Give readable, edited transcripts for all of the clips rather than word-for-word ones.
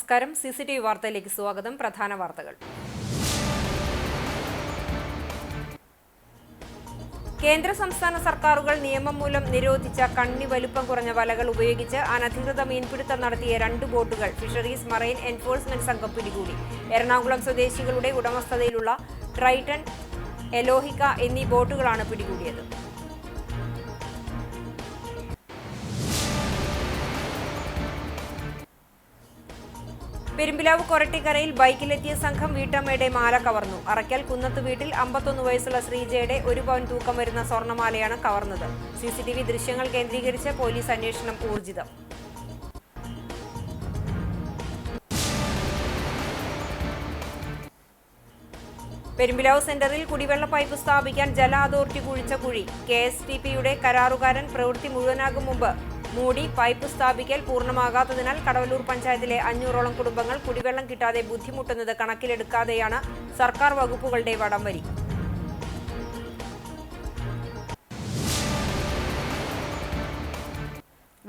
നമസ്കാരം. CCTV വാർത്തയിലേക്ക് സ്വാഗതം. പ്രധാന വാർത്തകൾ. കേന്ദ്ര സംസ്ഥാന സർക്കാരുകൾ നിയമം മൂലം നിരോധിച്ച കണ്ണി വലുപ്പം കുറഞ്ഞ വലകൾ ഉപയോഗിച്ച് അനധികൃത മീൻപിടുത്തം നടത്തിയ 2 ബോട്ടുകൾ ഫിഷറീസ് മറൈൻ എൻഫോഴ്സ്മെന്റ് സംഘം പിടികൂടി. എറണാകുളം സ്വദേശികളുടെ ഉടമസ്ഥതയിലുള്ള ട്രൈറ്റൺ, എലോഹിക്ക എന്നീ ബോട്ടുകളാണ് പിടികൂടിയത്. പെരുമ്പിലാവ് കൊരട്ടിക്കരയിൽ ബൈക്കിലെത്തിയ സംഘം വീട്ടമ്മയുടെ മാല കവർന്നു. അറയ്ക്കൽ കുന്നത്ത് വീട്ടിൽ 51 വയസ്സുള്ള ശ്രീജയുടെ 1 പവൻ തൂക്കം വരുന്ന സ്വർണ്ണമാലയാണ് കവർന്നത്. CCTV ദൃശ്യങ്ങൾ കേന്ദ്രീകരിച്ച് പോലീസ് അന്വേഷണം ഊർജിതം. പെരുമ്പിലാവ് സെന്ററിൽ കുടിവെള്ള പൈപ്പ് സ്ഥാപിക്കാൻ ജല അതോറിറ്റി കുഴിച്ച കുഴി. KSTPയുടെ കരാറുകാരൻ പ്രവൃത്തി മുഴുവനാകും മുമ്പ് മൂടി. പൈപ്പ് സ്ഥാപിക്കൽ പൂർണ്ണമാകാത്തതിനാൽ കടവല്ലൂർ പഞ്ചായത്തിലെ 500ഓളം കുടുംബങ്ങൾ കുടിവെള്ളം കിട്ടാതെ ബുദ്ധിമുട്ടുന്നത് കണക്കിലെടുക്കാതെയാണ് സർക്കാർ വകുപ്പുകളുടെ വടംവലി.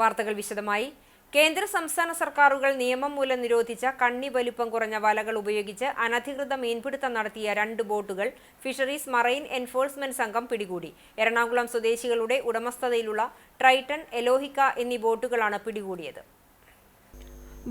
വാർത്തകൾ വിശദമായി. കേന്ദ്ര സംസ്ഥാന സർക്കാരുകൾ നിയമം മൂലം നിരോധിച്ച കണ്ണി വലുപ്പം കുറഞ്ഞ വലകൾ ഉപയോഗിച്ച് അനധികൃത മീൻപിടുത്തം നടത്തിയ 2 ബോട്ടുകൾ ഫിഷറീസ് മറൈൻ എൻഫോഴ്സ്മെന്റ് സംഘം പിടികൂടി. എറണാകുളം സ്വദേശികളുടെ ഉടമസ്ഥതയിലുള്ള ട്രൈറ്റൺ, എലോഹിക്ക എന്നീ ബോട്ടുകളാണ് പിടികൂടിയത്.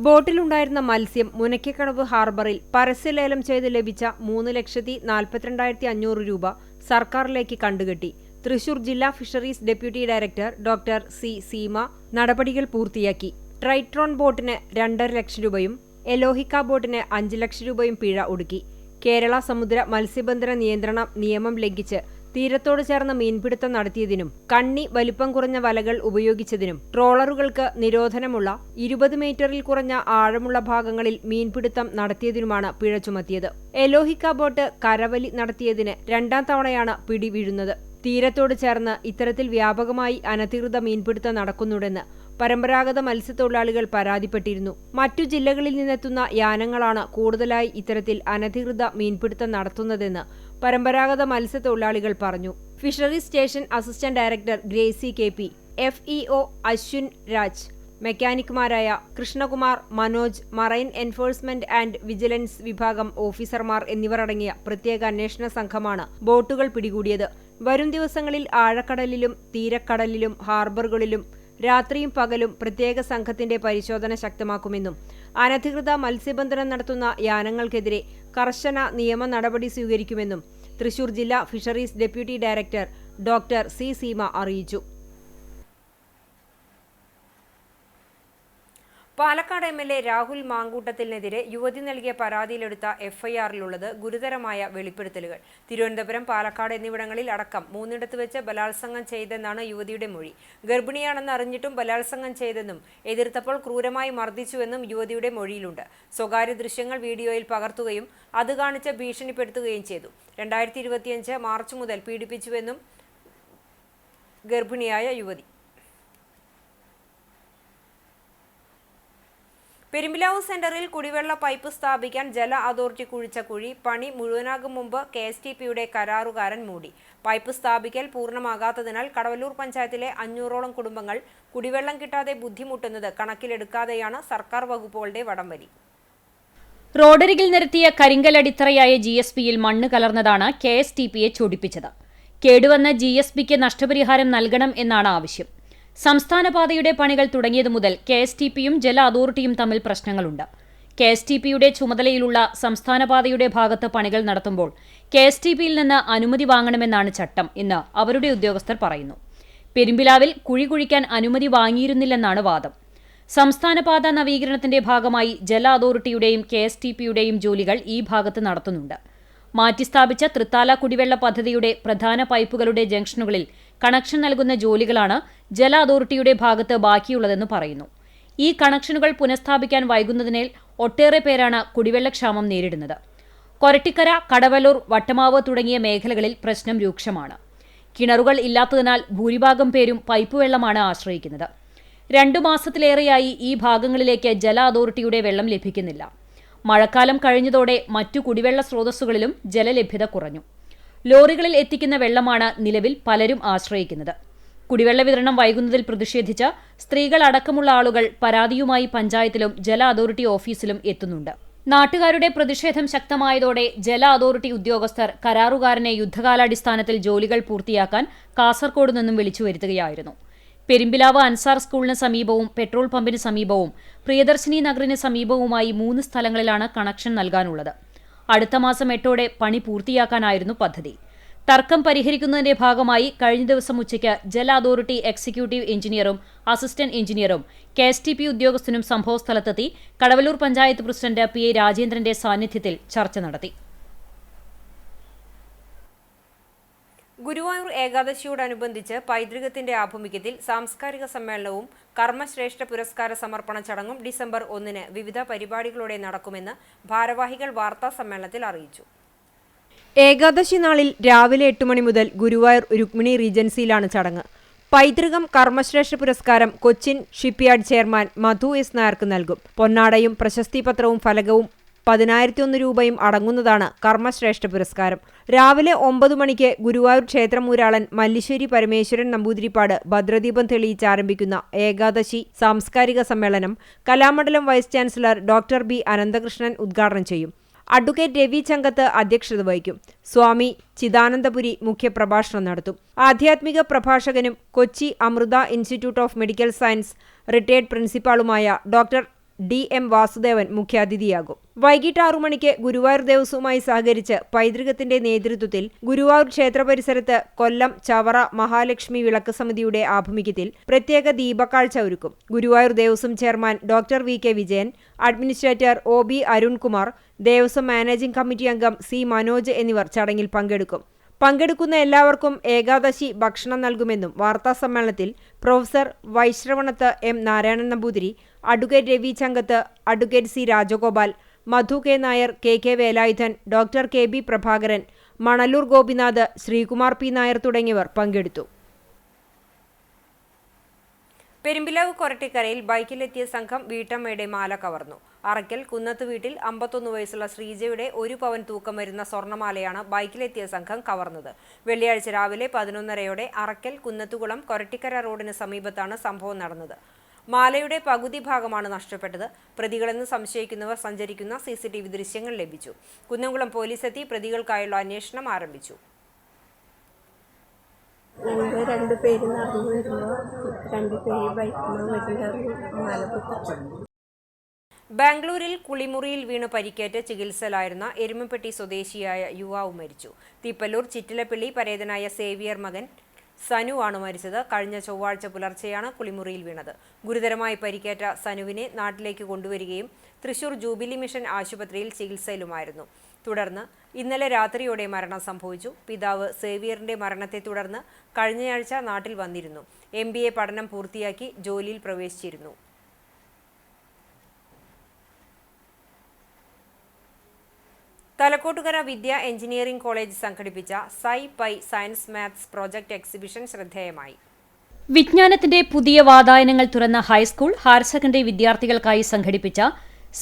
ബോട്ടിലുണ്ടായിരുന്ന മത്സ്യം മുനയ്ക്കക്കടവ് ഹാർബറിൽ പരസ്യലേലം ചെയ്ത് ലഭിച്ച 3,42,500 രൂപ സർക്കാരിലേക്ക് കണ്ടുകെട്ടി. തൃശൂർ ജില്ലാ fisheries deputy director doctor C. Seema നടപടികൾ പൂർത്തിയാക്കി. ട്രൈട്രോൺ ബോട്ടിന് 2.5 ലക്ഷം രൂപയും എലോഹിക്ക ബോട്ടിന് 5 ലക്ഷം രൂപയും പിഴ ഒടുക്കി. കേരള സമുദ്ര മത്സ്യബന്ധന നിയന്ത്രണ നിയമം ലംഘിച്ച് തീരത്തോട് ചേർന്ന് മീൻപിടുത്തം നടത്തിയതിനും കണ്ണി വലിപ്പം കുറഞ്ഞ വലകൾ ഉപയോഗിച്ചതിനും ട്രോളറുകൾക്ക് നിരോധനമുള്ള 20 മീറ്ററിൽ കുറഞ്ഞ ആഴമുള്ള ഭാഗങ്ങളിൽ മീൻപിടുത്തം നടത്തിയതിനുമാണ് പിഴ ചുമത്തിയത്. എലോഹിക്ക ബോട്ട് കരവലി നടത്തിയതിന് 2ാം തവണയാണ് പിടി വീഴുന്നത്. തീരത്തോട് ചേർന്ന് ഇത്തരത്തിൽ വ്യാപകമായി അനധികൃത മീൻപിടുത്തം നടക്കുന്നുണ്ടെന്ന് പരമ്പരാഗത മത്സ്യത്തൊഴിലാളികൾ പരാതിപ്പെട്ടിരുന്നു. മറ്റു ജില്ലകളിൽ നിന്നെത്തുന്ന യാനങ്ങളാണ് കൂടുതലായി ഇത്തരത്തിൽ അനധികൃത മീൻപിടുത്തം നടത്തുന്നതെന്ന് പരമ്പരാഗത മത്സ്യത്തൊഴിലാളികൾ പറഞ്ഞു. Fisheries station assistant director Gracy KP, FEO Ashwin Raj, മെക്കാനിക്കുമാരായ Krishnakumar, Manoj, marine enforcement and vigilance വിഭാഗം ഓഫീസർമാർ എന്നിവർ അടങ്ങിയ പ്രത്യേക അന്വേഷണ സംഘമാണ് ബോട്ടുകൾ പിടികൂടിയത്. വരും ദിവസങ്ങളിൽ ആഴക്കടലിലും തീരക്കടലിലും ഹാർബറുകളിലും രാത്രിയും പകലും പ്രത്യേക സംഘത്തിന്റെ പരിശോധന ശക്തമാക്കുമെന്നും അനധികൃത മത്സ്യബന്ധനം നടത്തുന്ന യാനങ്ങൾക്കെതിരെ കർശന നിയമ നടപടി സ്വീകരിക്കുമെന്നും തൃശൂർ ജില്ലാ fisheries deputy director doctor C. Seema അറിയിച്ചു. പാലക്കാട് MLA രാഹുൽ മാങ്കൂട്ടത്തിനെതിരെ യുവതി നൽകിയ പരാതിയിലെടുത്ത FIR-ലുള്ളത് ഗുരുതരമായ വെളിപ്പെടുത്തലുകൾ. തിരുവനന്തപുരം, പാലക്കാട് എന്നിവിടങ്ങളിൽ അടക്കം 3ഇടത്ത് വെച്ച് ബലാത്സംഗം ചെയ്തെന്നാണ് യുവതിയുടെ മൊഴി. ഗർഭിണിയാണെന്ന് അറിഞ്ഞിട്ടും ബലാത്സംഗം ചെയ്തെന്നും എതിർത്തപ്പോൾ ക്രൂരമായി മർദ്ദിച്ചുവെന്നും യുവതിയുടെ മൊഴിയിലുണ്ട്. സ്വകാര്യ ദൃശ്യങ്ങൾ വീഡിയോയിൽ പകർത്തുകയും അത് കാണിച്ച് ഭീഷണിപ്പെടുത്തുകയും ചെയ്തു. 2025 മാർച്ച് മുതൽ പീഡിപ്പിച്ചുവെന്നും ഗർഭിണിയായ യുവതി. പെരുമ്പിലാവ് സെന്ററിൽ കുടിവെള്ള പൈപ്പ് സ്ഥാപിക്കാൻ ജല അതോറിറ്റി കുഴിച്ച കുഴി പണി മുഴുവനാകും മുമ്പ് KSTPയുടെ കരാറുകാരൻ മൂടി. പൈപ്പ് സ്ഥാപിക്കൽ പൂർണ്ണമാകാത്തതിനാൽ കടവല്ലൂർ പഞ്ചായത്തിലെ 500ഓളം കുടുംബങ്ങൾ കുടിവെള്ളം കിട്ടാതെ ബുദ്ധിമുട്ടുന്നത് കണക്കിലെടുക്കാതെയാണ് സർക്കാർ വകുപ്പുകളുടെ വടംവലി. റോഡരികിൽ നിരത്തിയ കരിങ്കലടിത്തറയായ GSPയിൽ മണ്ണ് കലർന്നതാണ് KSTPയെ ചൊടിപ്പിച്ചത്. കേടുവന്ന GSPക്ക് നഷ്ടപരിഹാരം നൽകണം എന്നാണ് ആവശ്യം. സംസ്ഥാന പാതയുടെ പണികൾ തുടങ്ങിയതു മുതൽ KSTPയും ജല അതോറിറ്റിയും തമ്മിൽ പ്രശ്നങ്ങളുണ്ട്. KSTPയുടെ ചുമതലയിലുള്ള സംസ്ഥാന പാതയുടെ ഭാഗത്ത് പണികൾ നടത്തുമ്പോൾ KSTPയിൽ നിന്ന് അനുമതി വാങ്ങണമെന്നാണ് ചട്ടം എന്ന് അവരുടെ ഉദ്യോഗസ്ഥർ പറയുന്നു. പെരുമ്പിലാവിൽ കുഴി കുഴിക്കാൻ അനുമതി വാങ്ങിയിരുന്നില്ലെന്നാണ് വാദം. സംസ്ഥാന പാത നവീകരണത്തിന്റെ ഭാഗമായി ജല അതോറിറ്റിയുടെയും KSTPയുടെയും ജോലികൾ ഈ ഭാഗത്ത് നടത്തുന്നുണ്ട്. മാറ്റിസ്ഥാപിച്ച തൃത്താല കുടിവെള്ള പദ്ധതിയുടെ പ്രധാന പൈപ്പുകളുടെ ജംഗ്ഷനുകളിൽ കണക്ഷൻ നൽകുന്ന ജോലികളാണ് ജല അതോറിറ്റിയുടെ ഭാഗത്ത് ബാക്കിയുള്ളതെന്ന് പറയുന്നു. ഈ കണക്ഷനുകൾ പുനഃസ്ഥാപിക്കാൻ വൈകുന്നതിനാൽ ഒട്ടേറെ പേരാണ് കുടിവെള്ളക്ഷാമം നേരിടുന്നത്. കൊരട്ടിക്കര, കടവല്ലൂർ, വട്ടമാവ് തുടങ്ങിയ മേഖലകളിൽ പ്രശ്നം രൂക്ഷമാണ്. കിണറുകൾ ഇല്ലാത്തതിനാൽ ഭൂരിഭാഗം പേരും പൈപ്പ് വെള്ളമാണ് ആശ്രയിക്കുന്നത്. 2 മാസത്തിലേറെയായി ഈ ഭാഗങ്ങളിലേക്ക് ജല അതോറിറ്റിയുടെ വെള്ളം ലഭിക്കുന്നില്ല. മഴക്കാലം കഴിഞ്ഞതോടെ മറ്റു കുടിവെള്ള സ്രോതസ്സുകളിലും ജലലഭ്യത കുറഞ്ഞു. ലോറികളിൽ എത്തിക്കുന്ന വെള്ളമാണ് നിലവിൽ പലരും ആശ്രയിക്കുന്നത്. കുടിവെള്ള വിതരണം വൈകുന്നതിൽ പ്രതിഷേധിച്ച് സ്ത്രീകൾ അടക്കമുള്ള ആളുകൾ പരാതിയുമായി പഞ്ചായത്തിലും ജല അതോറിറ്റി ഓഫീസിലും എത്തുന്നുണ്ട്. നാട്ടുകാരുടെ പ്രതിഷേധം ശക്തമായതോടെ ജല അതോറിറ്റി ഉദ്യോഗസ്ഥർ കരാറുകാരനെ യുദ്ധകാലാടിസ്ഥാനത്തിൽ ജോലികൾ പൂർത്തിയാക്കാൻ കാസർകോട് നിന്നും വിളിച്ചു വരുത്തുകയായിരുന്നു. പെരുമ്പിലാവ് അൻസാർ സ്കൂളിന് സമീപവും പെട്രോൾ പമ്പിന് സമീപവും പ്രിയദർശിനി നഗറിന് സമീപവുമായി 3 സ്ഥലങ്ങളിലാണ് കണക്ഷൻ നൽകാനുള്ളത്. അടുത്ത മാസം 8ഓടെ പണി പൂർത്തിയാക്കാനായിരുന്നു പദ്ധതി. തർക്കം പരിഹരിക്കുന്നതിന്റെ ഭാഗമായി കഴിഞ്ഞ ദിവസം ഉച്ചയ്ക്ക് ജല അതോറിറ്റി എക്സിക്യൂട്ടീവ് എഞ്ചിനീയറും അസിസ്റ്റന്റ് എഞ്ചിനീയറും KSTP ഉദ്യോഗസ്ഥനും സംഭവസ്ഥലത്തെത്തി കടവല്ലൂർ പഞ്ചായത്ത് പ്രസിഡന്റ് PA രാജേന്ദ്രന്റെ സാന്നിധ്യത്തിൽ ചർച്ച നടത്തി. ഗുരുവായൂർ ഏകാദശിയോടനുബന്ധിച്ച് പൈതൃകത്തിന്റെ ആഭിമുഖ്യത്തിൽ സാംസ്കാരിക സമ്മേളനവും കർമ്മശ്രേഷ്ഠ പുരസ്കാര സമർപ്പണ ചടങ്ങും ഡിസംബർ 1-ന് വിവിധ പരിപാടികളോടെ നടക്കുമെന്ന് ഭാരവാഹികൾ വാർത്താ സമ്മേളനത്തിൽ അറിയിച്ചു. ഏകാദശി നാളിൽ രാവിലെ 8 മണി മുതൽ ഗുരുവായൂർ രുക്മിണി റീജൻസിയിലാണ് ചടങ്ങ്. പൈതൃകം കർമ്മശ്രേഷ്ഠ പുരസ്കാരം കൊച്ചിൻ ഷിപ്പ്യാർഡ് ചെയർമാൻ മധു എസ് നായർക്ക് നൽകും. പൊന്നാടയും പ്രശസ്തിപത്രവും ഫലകവും 10,001 രൂപയും അടങ്ങുന്നതാണ് കർമ്മശ്രേഷ്ഠ പുരസ്കാരം. രാവിലെ 9 മണിക്ക് ഗുരുവായൂർ ക്ഷേത്രമൂരാളൻ മല്ലിശ്ശേരി പരമേശ്വരൻ നമ്പൂതിരിപ്പാട് ഭദ്രദീപം തെളിയിച്ച് ആരംഭിക്കുന്ന ഏകാദശി സാംസ്കാരിക സമ്മേളനം Kalamandalam vice chancellor doctor B Ananthakrishnan ഉദ്ഘാടനം ചെയ്യും. അഡ്വക്കേറ്റ് രവി ചങ്കത്ത് അധ്യക്ഷത വഹിക്കും. സ്വാമി ചിദാനന്ദപുരി മുഖ്യപ്രഭാഷണം നടത്തും. ആധ്യാത്മിക പ്രഭാഷകനും Kochi Amrita institute of medical science retired പ്രിൻസിപ്പാളുമായ ഡോക്ടർ DM വാസുദേവൻ മുഖ്യാതിഥിയാകും. വൈകിട്ട് 6 മണിക്ക് ഗുരുവായൂർ ദേവസ്വവുമായി സഹകരിച്ച് പൈതൃകത്തിന്റെ നേതൃത്വത്തിൽ ഗുരുവായൂർ ക്ഷേത്ര പരിസരത്ത് കൊല്ലം ചവറ മഹാലക്ഷ്മി വിളക്ക് സമിതിയുടെ ആഭിമുഖ്യത്തിൽ പ്രത്യേക ദീപക്കാഴ്ച ഒരുക്കും. Guruvayur Devaswom chairman doctor VK Vijayan, administrator OB Arunkumar, Devaswom managing committee അംഗം C മനോജ് എന്നിവർ ചടങ്ങിൽ പങ്കെടുക്കും. പങ്കെടുക്കുന്ന എല്ലാവർക്കും ഏകാദശി ഭക്ഷണം നൽകുമെന്നും വാർത്താസമ്മേളനത്തിൽ professor Vaishravanath M Narayanan Namboothiri, advocate Ravi Changath, advocate C Rajagopal, Madhu K Nair, KK Velayudhan, doctor KB Prabhakaran, Manalur Gopinath, Sreekumar P Nair തുടങ്ങിയവർ പങ്കെടുത്തു. പെരുമ്പിലാവ് കൊരട്ടിക്കരയിൽ ബൈക്കിലെത്തിയ സംഘം വീട്ടമ്മയുടെ മാല കവർന്നു. അറയ്ക്കൽ കുന്നത്ത് വീട്ടിൽ 51 വയസ്സുള്ള ശ്രീജയുടെ 1 പവൻ തൂക്കം വരുന്ന സ്വർണ്ണമാലയാണ് ബൈക്കിലെത്തിയ സംഘം കവർന്നത്. വെള്ളിയാഴ്ച രാവിലെ 11:30 അറയ്ക്കൽ കുന്നത്തുകുളം കൊരട്ടിക്കര റോഡിന് സമീപത്താണ് സംഭവം നടന്നത്. മാലയുടെ പകുതി ഭാഗമാണ് നഷ്ടപ്പെട്ടത്. പ്രതികളെന്ന് സംശയിക്കുന്നവർ സഞ്ചരിക്കുന്ന CCTV ദൃശ്യങ്ങൾ ലഭിച്ചു. കുന്നംകുളം പോലീസ് എത്തി പ്രതികൾക്കായുള്ള അന്വേഷണം ആരംഭിച്ചു. ഞങ്ങൾ 2 പേര് നടന്നു വരുമ്പോൾ 2 പേര് ബൈക്കിൽ മാല പൊട്ടിച്ചു. ബാംഗ്ലൂരിൽ കുളിമുറിയിൽ വീണ് പരിക്കേറ്റ് ചികിത്സയിലായിരുന്ന എരുമപ്പെട്ടി സ്വദേശിയായ യുവാവ് മരിച്ചു. തീപ്പല്ലൂർ ചിറ്റിലപ്പള്ളി പരേതനായ സേവിയർ മകൻ സനു ആണ് മരിച്ചത്. കഴിഞ്ഞ ചൊവ്വാഴ്ച പുലർച്ചെയാണ് കുളിമുറിയിൽ വീണത്. ഗുരുതരമായി പരിക്കേറ്റ സനുവിനെ നാട്ടിലേക്ക് കൊണ്ടുവരികയും തൃശൂർ ജൂബിലി മിഷൻ ആശുപത്രിയിൽ ചികിത്സയിലുമായിരുന്നു. തുടർന്ന് ഇന്നലെ രാത്രിയോടെ മരണം സംഭവിച്ചു. പിതാവ് സേവിയറിന്റെ മരണത്തെ തുടർന്ന് കഴിഞ്ഞയാഴ്ച നാട്ടിൽ വന്നിരുന്നു. MBA പഠനം പൂർത്തിയാക്കി ജോലിയിൽ പ്രവേശിച്ചിരുന്നു. തലക്കോട്ടുകര വിദ്യ എഞ്ചിനീയറിംഗ് കോളേജ് സംഘടിപ്പിച്ച Sci Pi science maths project exhibition ശ്രദ്ധേയമായി. വിജ്ഞാനത്തിന്റെ പുതിയ വാതായനങ്ങൾ തുറന്ന ഹൈസ്കൂൾ, ഹയർ സെക്കൻഡറി വിദ്യാർത്ഥികൾക്കായി സംഘടിപ്പിച്ച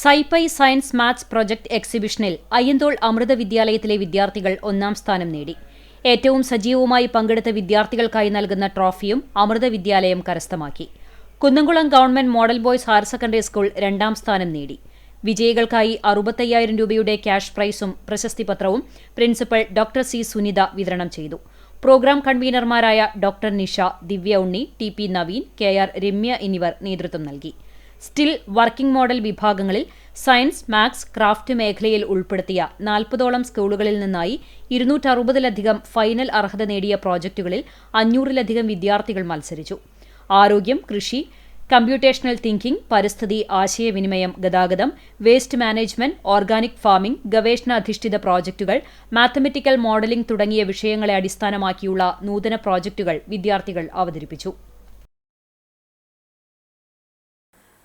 സൈ-പൈ സയൻസ് മാത്സ് പ്രോജക്ട് എക്സിബിഷനിൽ അയ്യന്തോൾ അമൃത വിദ്യാലയത്തിലെ വിദ്യാർത്ഥികൾ 1ാം സ്ഥാനം നേടി. ഏറ്റവും സജീവമായി പങ്കെടുത്ത വിദ്യാർത്ഥികൾക്കായി നൽകുന്ന ട്രോഫിയും അമൃത വിദ്യാലയം കരസ്ഥമാക്കി. Kunnamkulam government model boys higher secondary school 2ാം സ്ഥാനം നേടി. വിജയികൾക്കായി 65,000 രൂപയുടെ ക്യാഷ് പ്രൈസും പ്രശസ്തിപത്രവും പ്രിൻസിപ്പൽ ഡോക്ടർ C സുനിത വിതരണം ചെയ്തു. Programme കൺവീനർമാരായ doctor Nisha, Divya Unni, TP Naveen, KR Ramya എന്നിവർ നേതൃത്വം നൽകി. സ്റ്റിൽ, വർക്കിംഗ് മോഡൽ വിഭാഗങ്ങളിൽ സയൻസ്, മാത്സ്, ക്രാഫ്റ്റ് മേഖലയിൽ ഉൾപ്പെടുത്തിയ 40ഓളം സ്കൂളുകളിൽ നിന്നായി 260ലധികം ഫൈനൽ അർഹത നേടിയ പ്രോജക്റ്റുകളിൽ 500ലധികം വിദ്യാർത്ഥികൾ മത്സരിച്ചു. ആരോഗ്യം, കൃഷി, കമ്പ്യൂട്ടേഷണൽ തിങ്കിംഗ്, പരിസ്ഥിതി, ആശയവിനിമയം, ഗതാഗതം, വേസ്റ്റ് മാനേജ്മെന്റ്, ഓർഗാനിക് ഫാമിംഗ്, ഗവേഷണാധിഷ്ഠിത പ്രോജക്റ്റുകൾ, മാത്തമെറ്റിക്കൽ മോഡലിംഗ് തുടങ്ങിയ വിഷയങ്ങളെ അടിസ്ഥാനമാക്കിയുള്ള നൂതന പ്രോജക്റ്റുകൾ വിദ്യാർത്ഥികൾ അവതരിപ്പിച്ചു.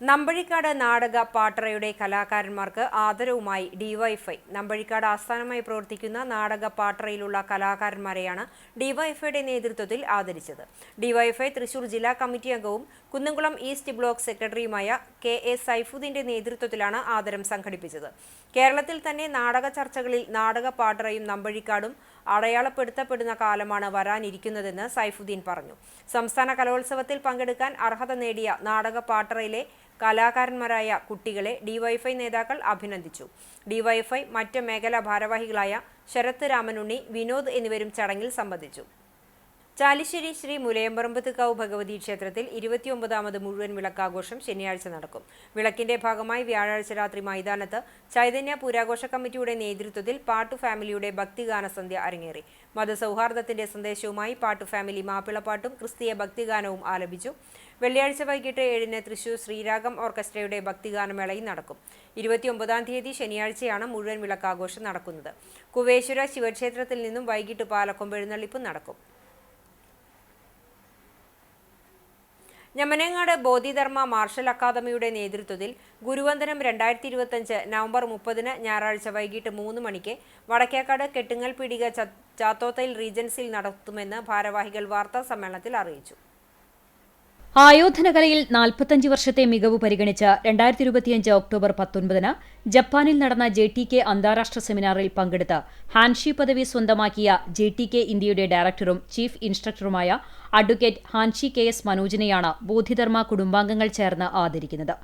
നമ്പഴിക്കാട് നാടക പാട്ടറയുടെ കലാകാരന്മാർക്ക് ആദരവുമായി ഡിവൈഎഫ്ഐ. നമ്പഴിക്കാട് ആസ്ഥാനമായി പ്രവർത്തിക്കുന്ന നാടക പാട്ടറയിലുള്ള കലാകാരന്മാരെയാണ് ഡിവൈഎഫ്ഐയുടെ നേതൃത്വത്തിൽ ആദരിച്ചത്. ഡിവൈഎഫ്ഐ തൃശൂർ ജില്ലാ കമ്മിറ്റി അംഗവും കുന്നംകുളം ഈസ്റ്റ് ബ്ലോക്ക് സെക്രട്ടറിയുമായ KA സൈഫുദ്ദീന്റെ നേതൃത്വത്തിലാണ് ആദരം സംഘടിപ്പിച്ചത്. കേരളത്തിൽ തന്നെ നാടക ചർച്ചകളിൽ നാടക പാട്ടറയും നമ്പഴിക്കാടും അടയാളപ്പെടുത്തപ്പെടുന്ന കാലമാണ് വരാനിരിക്കുന്നതെന്ന് സൈഫുദ്ദീൻ പറഞ്ഞു. സംസ്ഥാന കലോത്സവത്തിൽ പങ്കെടുക്കാൻ അർഹത നേടിയ നാടക പാട്ടറയിലെ കലാകാരന്മാരായ കുട്ടികളെ ഡിവൈഎഫ്ഐ നേതാക്കൾ അഭിനന്ദിച്ചു. ഡിവൈഎഫ്ഐ മറ്റ് മേഖലാ ഭാരവാഹികളായ ശരത് രാമനുണ്ണി, വിനോദ് എന്നിവരും ചടങ്ങിൽ സംബന്ധിച്ചു. ചാലിശ്ശേരി ശ്രീ മുലയമ്പറമ്പത്തുകാവ് ഭഗവതി ക്ഷേത്രത്തിൽ 29ാമത് മുഴുവൻ വിളക്കാഘോഷം ശനിയാഴ്ച നടക്കും. വിളക്കിന്റെ ഭാഗമായി വ്യാഴാഴ്ച രാത്രി മൈതാനത്ത് ചൈതന്യ പുരാഘോഷ കമ്മിറ്റിയുടെ നേതൃത്വത്തിൽ പാട്ടു ഫാമിലിയുടെ ഭക്തിഗാന സന്ധ്യ അരങ്ങേറി. മതസൗഹാർദ്ദത്തിന്റെ സന്ദേശവുമായി പാട്ടു ഫാമിലി മാപ്പിളപ്പാട്ടും ക്രിസ്തീയ ഭക്തിഗാനവും ആലപിച്ചു. വെള്ളിയാഴ്ച വൈകിട്ട് 7-ന് തൃശൂർ ശ്രീരാഗം ഓർക്കസ്ട്രയുടെ ഭക്തിഗാനമേളയും നടക്കും. 29ാം തീയതി ശനിയാഴ്ചയാണ് മുഴുവൻ വിളക്കാഘോഷം നടക്കുന്നത്. കുവേശ്വര ശിവക്ഷേത്രത്തിൽ നിന്നും വൈകിട്ട് പാലക്കൊമ്പ് എഴുന്നള്ളിപ്പ് നടക്കും. ഞമനങ്ങാട് ബോധിധർമ്മ മാർഷൽ അക്കാദമിയുടെ നേതൃത്വത്തിൽ ഗുരുവന്ദനം 2025 നവംബർ 30-ന് ഞായറാഴ്ച വൈകിട്ട് 3 മണിക്ക് വടക്കേക്കാട് കെട്ടുങ്ങൽ പീടിക ചാത്തോത്തയിൽ റീജൻസിൽ നടത്തുമെന്ന് ഭാരവാഹികൾ വാർത്താ സമ്മേളനത്തിൽ അറിയിച്ചു. ആയോധന കലയിൽ 45 വർഷത്തെ മികവ് പരിഗണിച്ച് 2025 ഒക്ടോബർ 19-ന് ജപ്പാനിൽ നടന്ന JTK അന്താരാഷ്ട്ര സെമിനാറിൽ പങ്കെടുത്ത് ഹാൻഷി പദവി സ്വന്തമാക്കിയ JTK ഇന്ത്യയുടെ ഡയറക്ടറും ചീഫ് ഇൻസ്ട്രക്ടറുമായ അഡ്വക്കേറ്റ് ഹാൻഷി KS മനോജിനെയാണ് ബോധിധർമ്മ കുടുംബാംഗങ്ങൾ ചേർന്ന് ആദരിക്കുന്നത്.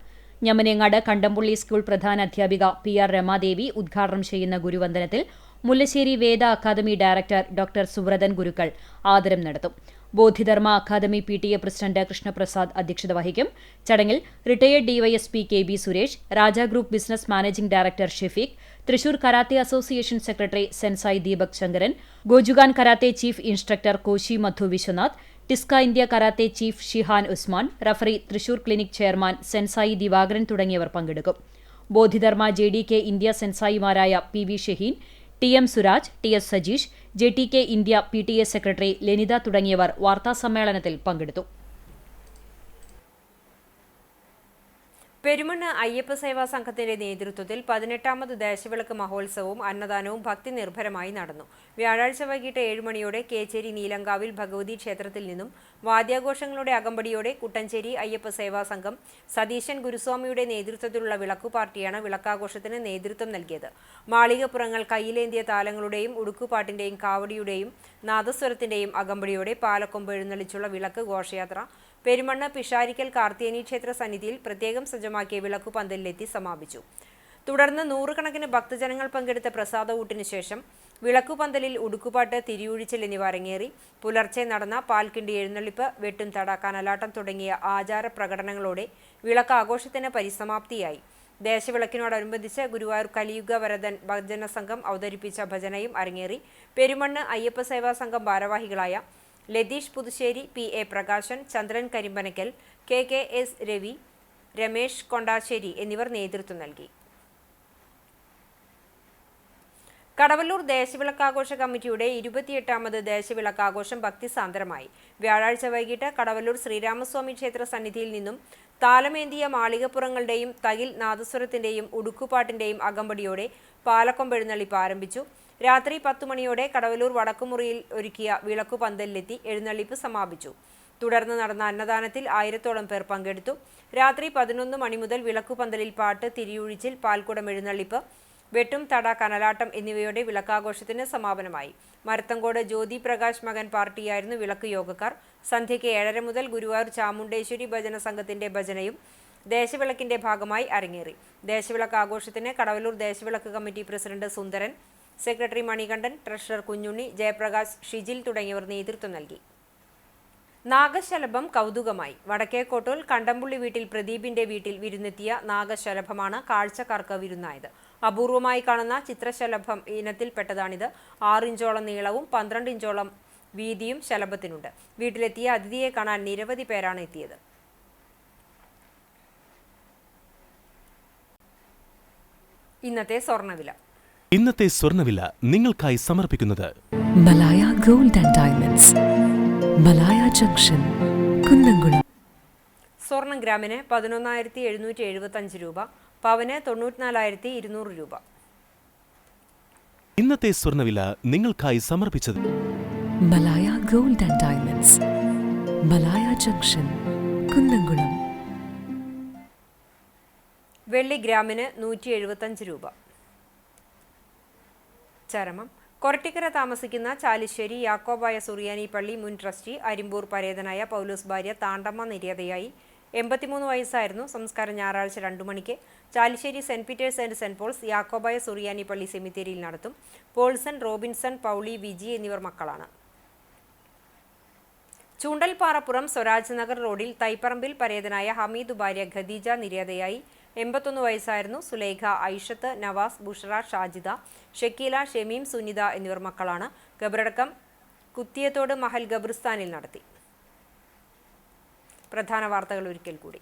ഞമനേങ്ങാട് കണ്ടംപുള്ളി സ്കൂൾ പ്രധാന അധ്യാപിക PR രമാദേവി ഉദ്ഘാടനം ചെയ്യുന്ന ഗുരുവന്ദനത്തിൽ Mullassery Veda academy director doctor Subrathan Gurukkal ആദരം നടത്തും. Bodhidharma academy PTA president Krishnaprasad അധ്യക്ഷത വഹിക്കും. ചടങ്ങിൽ retired DYSP KB Suresh, Raja group business managing director Shefeeq, Thrissur karate association secretary sensei Deepak Shankaran, Gojukan karate chief instructor Koshy Madhu Vishwanath, ടിസ്ക India karate chief shihan Usman, referee Thrissur clinic chairman sensei Divakaran തുടങ്ങിയവർ പങ്കെടുക്കും. ബോധിധർമ്മ JDK ഇന്ത്യ സെൻസായിമാരായ PV Shaheen, TM Suraj, TS Sajeesh, JTK India PTA secretary ലെനിത തുടങ്ങിയവർ വാർത്താസമ്മേളനത്തിൽ പങ്കെടുത്തു. പെരുമണ്ണ് അയ്യപ്പ സേവാ സംഘത്തിന്റെ നേതൃത്വത്തിൽ 18ാമത് ദേശവിളക്ക് മഹോത്സവവും അന്നദാനവും ഭക്തി നിർഭരമായി നടന്നു. വ്യാഴാഴ്ച വൈകിട്ട് 7 മണിയോടെ കേച്ചേരി നീലങ്കാവിൽ ഭഗവതി ക്ഷേത്രത്തിൽ നിന്നും വാദ്യാഘോഷങ്ങളുടെ അകമ്പടിയോടെ കുട്ടഞ്ചേരി അയ്യപ്പ സേവാ സംഘം സതീശൻ ഗുരുസ്വാമിയുടെ നേതൃത്വത്തിലുള്ള വിളക്കു പാർട്ടിയാണ് വിളക്കാഘോഷത്തിന് നേതൃത്വം നൽകിയത്. മാളികപ്പുറങ്ങൾ കയ്യിലേന്തിയ താലങ്ങളുടെയും ഉടുക്കുപാട്ടിന്റെയും കാവടിയുടെയും നാദസ്വരത്തിന്റെയും അകമ്പടിയോടെ പാലക്കൊമ്പ് എഴുന്നള്ളിച്ചുള്ള വിളക്ക് ഘോഷയാത്ര പെരുമണ്ണ് പിഷാരിക്കൽ കാർത്തിയേനി ക്ഷേത്ര സന്നിധിയിൽ പ്രത്യേകം സജ്ജമാക്കിയ വിളക്കുപന്തലിലെത്തി സമാപിച്ചു. തുടർന്ന് 100 കണക്കിന് ഭക്തജനങ്ങൾ പങ്കെടുത്ത പ്രസാദഊട്ടിനു ശേഷം വിളക്കുപന്തലിൽ ഉടുക്കുപാട്ട്, തിരിയൊഴിച്ചൽ എന്നിവ അരങ്ങേറി. പുലർച്ചെ നടന്ന പാൽക്കിണ്ടി എഴുന്നള്ളിപ്പ്, വെട്ടും തട, കനലാട്ടം തുടങ്ങിയ ആചാര പ്രകടനങ്ങളോടെ വിളക്കാഘോഷത്തിന് പരിസമാപ്തിയായി. ദേശവിളക്കിനോടനുബന്ധിച്ച് ഗുരുവായൂർ കലിയുഗ വരദൻ ഭജന സംഘം അവതരിപ്പിച്ച ഭജനയും അരങ്ങേറി. പെരുമണ്ണ് അയ്യപ്പ സേവാ സംഘം ഭാരവാഹികളായ ലതീഷ് പുതുശ്ശേരി, PA പ്രകാശൻ, ചന്ദ്രൻ കരിമ്പനക്കൽ, KKS രവി, രമേശ് കൊണ്ടാശ്ശേരി എന്നിവർ നേതൃത്വം നൽകി. കടവല്ലൂർ ദേശവിളക്കാഘോഷ കമ്മിറ്റിയുടെ 28ാമത് ദേശവിളക്കാഘോഷം ഭക്തിസാന്ദ്രമായി. വ്യാഴാഴ്ച വൈകിട്ട് കടവല്ലൂർ ശ്രീരാമസ്വാമി ക്ഷേത്ര സന്നിധിയിൽ നിന്നും താലമേന്തിയ മാളികപ്പുറങ്ങളുടെയും തകിൽ നാദസ്വരത്തിന്റെയും ഉടുക്കുപാട്ടിന്റെയും അകമ്പടിയോടെ പാലക്കൊമ്പ് എഴുന്നള്ളിപ്പ് ആരംഭിച്ചു. രാത്രി 10 മണിയോടെ കടവല്ലൂർ വടക്കുമുറിയിൽ ഒരുക്കിയ വിളക്കുപന്തലിലെത്തി എഴുന്നള്ളിപ്പ് സമാപിച്ചു. തുടർന്ന് നടന്ന അന്നദാനത്തിൽ 1000ഓളം പേർ പങ്കെടുത്തു. രാത്രി 11 മണി മുതൽ വിളക്കുപന്തലിൽ പാട്ട്, തിരിയൊഴിച്ചിൽ, പാൽക്കുടം എഴുന്നള്ളിപ്പ്, വെട്ടും തട, കനലാട്ടം എന്നിവയോടെ വിളക്കാഘോഷത്തിന് സമാപനമായി. മരത്തങ്കോട് ജ്യോതി പ്രകാശ് മകൻ പാർട്ടിയായിരുന്നു വിളക്ക് യോഗക്കാർ. സന്ധ്യയ്ക്ക് 7:30 മുതൽ ഗുരുവായൂർ ചാമുണ്ടേശ്വരി ഭജന സംഘത്തിന്റെ ഭജനയും ദേശവിളക്കിന്റെ ഭാഗമായി അരങ്ങേറി. ദേശവിളക്ക് ആഘോഷത്തിന് കടവല്ലൂർ ദേശവിളക്ക് കമ്മിറ്റി പ്രസിഡന്റ് സുന്ദരൻ, സെക്രട്ടറി മണികണ്ഠൻ, ട്രഷറർ കുഞ്ഞുണ്ണി, ജയപ്രകാശ്, ഷിജിൽ തുടങ്ങിയവർ നേതൃത്വം നൽകി. നാഗശലഭം കൗതുകമായി. വടക്കേക്കോട്ടൂർ കണ്ടംപുള്ളി വീട്ടിൽ പ്രദീപിന്റെ വീട്ടിൽ വിരുന്നെത്തിയ നാഗശലഭമാണ് കാഴ്ചക്കാർക്ക് വിരുന്നായത്. അപൂർവമായി കാണുന്ന ചിത്രശലഭം ഇനത്തിൽപ്പെട്ടതാണിത്. 6 ഇഞ്ചോളം നീളവും 12 ഇഞ്ചോളം വീതിയും ശലഭത്തിനുണ്ട്. വീട്ടിലെത്തിയ അതിഥിയെ കാണാൻ നിരവധി പേരാണ് എത്തിയത്. ഇന്നത്തെ സ്വർണ്ണവില നിങ്ങൾക്കായി സമർപ്പിക്കുന്നത് Malaya gold and diamonds, Malaya junction, Kunnamkulam. സ്വർണം ഗ്രാമിന് 11,775 രൂപ, പവന് 94,200 രൂപ. ഇന്നത്തെ സ്വർണ്ണവില നിങ്ങൾക്കായി സമർപ്പിച്ചത് Malaya gold and diamonds, Malaya junction, Kunnamkulam. വെള്ളി ഗ്രാമിന് 175 രൂപ. ചരമം കൊരട്ടിക്കര താമസിക്കുന്ന ചാലിശ്ശേരി യാക്കോബായ സുറിയാനി പള്ളി മുൻ ട്രസ്റ്റി അരിമ്പൂർ പരേതനായ പൗലോസ് ഭാര്യ താണ്ടമ്മ നിര്യാതയായി. 83 വയസ്സായിരുന്നു. സംസ്കാരം ഞായറാഴ്ച 2 മണിക്ക് Chalissery Saint Peter's and Saint Paul's Yakobaya Suriyani പള്ളി സെമിത്തേരിയിൽ നടത്തും. പോൾസൺ, റോബിൻസൺ, പൗളി, വിജി എന്നിവർ മക്കളാണ്. ചൂണ്ടൽപ്പാറപ്പുറം സ്വരാജ് നഗർ റോഡിൽ തൈപ്പറമ്പിൽ പരേതനായ ഹമീദ് ഭാര്യ ഖദീജ നിര്യാതയായി. 81 വയസ്സായിരുന്നു. സുലൈഖ, ഐഷത്ത്, നവാസ്, ബുഷറ, ഷാജിദ, ഷക്കീല, ഷമീം, സുനിത എന്നിവർ മക്കളാണ്. ഖബറടക്കം കുത്തിയത്തോട് മഹൽ ഖബർസ്ഥാനിൽ നടത്തി. പ്രധാന വാർത്തകൾ ഒരിക്കൽ കൂടി.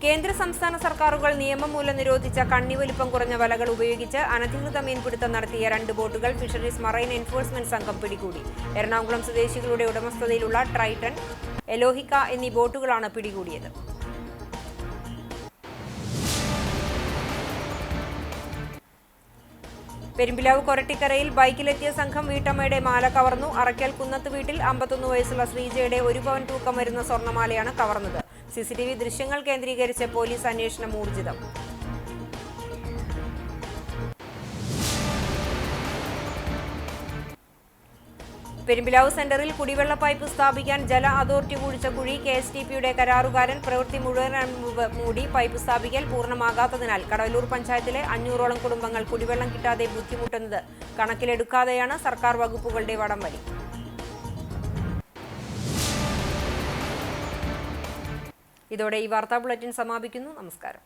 കേന്ദ്ര സംസ്ഥാന സർക്കാരുകൾ നിയമം മൂലം നിരോധിച്ച കണ്ണിവലുപ്പം കുറഞ്ഞ വലകൾ ഉപയോഗിച്ച് അനധികൃത മീൻപിടുത്തം നടത്തിയ 2 ബോട്ടുകൾ ഫിഷറീസ് മറൈൻ എൻഫോഴ്സ്മെന്റ് സംഘം പിടികൂടി. എറണാകുളം സ്വദേശികളുടെ ഉടമസ്ഥതയിലുള്ള ട്രൈറ്റൺ, എലോഹിക്ക എന്നീ ബോട്ടുകളാണ് പിടികൂടിയത്. പെരുമ്പിലാവ് കൊരട്ടിക്കരയിൽ ബൈക്കിലെത്തിയ സംഘം വീട്ടമ്മയുടെ മാല കവർന്നു. അറയ്ക്കൽ കുന്നത്ത് വീട്ടിൽ 51 വയസ്സുള്ള ശ്രീജയുടെ 1 പവൻ തൂക്കം വരുന്ന സ്വർണ്ണമാലയാണ് കവർന്നത്. CCTV ദൃശ്യങ്ങൾ കേന്ദ്രീകരിച്ച് പോലീസ് അന്വേഷണം ഊർജിതം. പെരുമ്പിലാവ് സെന്ററിൽ കുടിവെള്ള പൈപ്പ് സ്ഥാപിക്കാൻ ജല അതോറിറ്റി കുഴിച്ച കുഴി KSTPയുടെ കരാറുകാരൻ പ്രവൃത്തി മുഴുവൻ മൂടി പൈപ്പ് സ്ഥാപിക്കൽ പൂർണ്ണമാകാത്തതിനാൽ കടവല്ലൂർ പഞ്ചായത്തിലെ 500ഓളം കുടുംബങ്ങൾ കുടിവെള്ളം കിട്ടാതെ ബുദ്ധിമുട്ടുന്നത് കണക്കിലെടുക്കാതെയാണ് സർക്കാർ വകുപ്പുകളുടെ വടംവലി. ഇതോടെ ഈ വാർത്താ ബുള്ളറ്റിൻ സമാപിക്കുന്നു. നമസ്കാരം.